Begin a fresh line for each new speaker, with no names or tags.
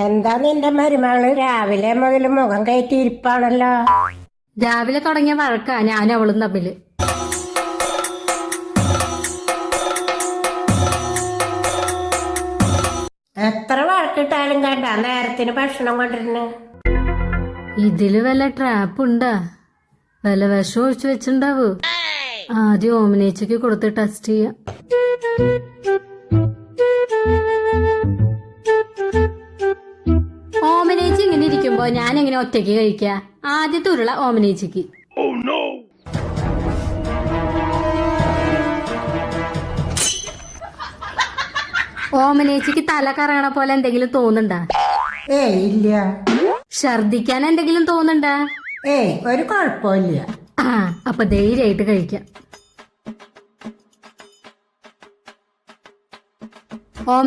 എന്താ നിന്റെ മരുമകള് രാവിലെ മുതൽ മുഖം കയറ്റിയിരിപ്പാണല്ലോ.
രാവിലെ തുടങ്ങിയ വഴക്കാ ഞാനും അവളും തമ്മില്.
എത്ര വഴക്കിട്ടാലും കണ്ട നേരത്തിന് ഭക്ഷണം കൊണ്ടിരുന്നു.
ഇതില് വല്ല ട്രാപ്പ് ഉണ്ടാ? വല്ല വിഷം ഒഴിച്ചു വെച്ചിണ്ടാവൂ. ആദ്യം ഓമനേച്ചയ്ക്ക് കൊടുത്ത് ടെസ്റ്റ് ചെയ്യാം. ഓമനേച്ചി ഇങ്ങനെ ഇരിക്കുമ്പോ ഞാൻ എങ്ങനെ ഒറ്റയ്ക്ക് കഴിക്കാ? ആദ്യത്തെ ഉരുള ഓമനേച്ചിക്ക്. ഓമനേച്ചിക്ക് തല കറങ്ങണ പോലെ എന്തെങ്കിലും തോന്നുന്നുണ്ടാ?
ഇല്ല.
ഛർദിക്കാൻ എന്തെങ്കിലും തോന്നുന്നുണ്ടാ?
ഒരു കുഴപ്പമില്ല.
അപ്പൊ ധൈര്യമായിട്ട് കഴിക്കാം.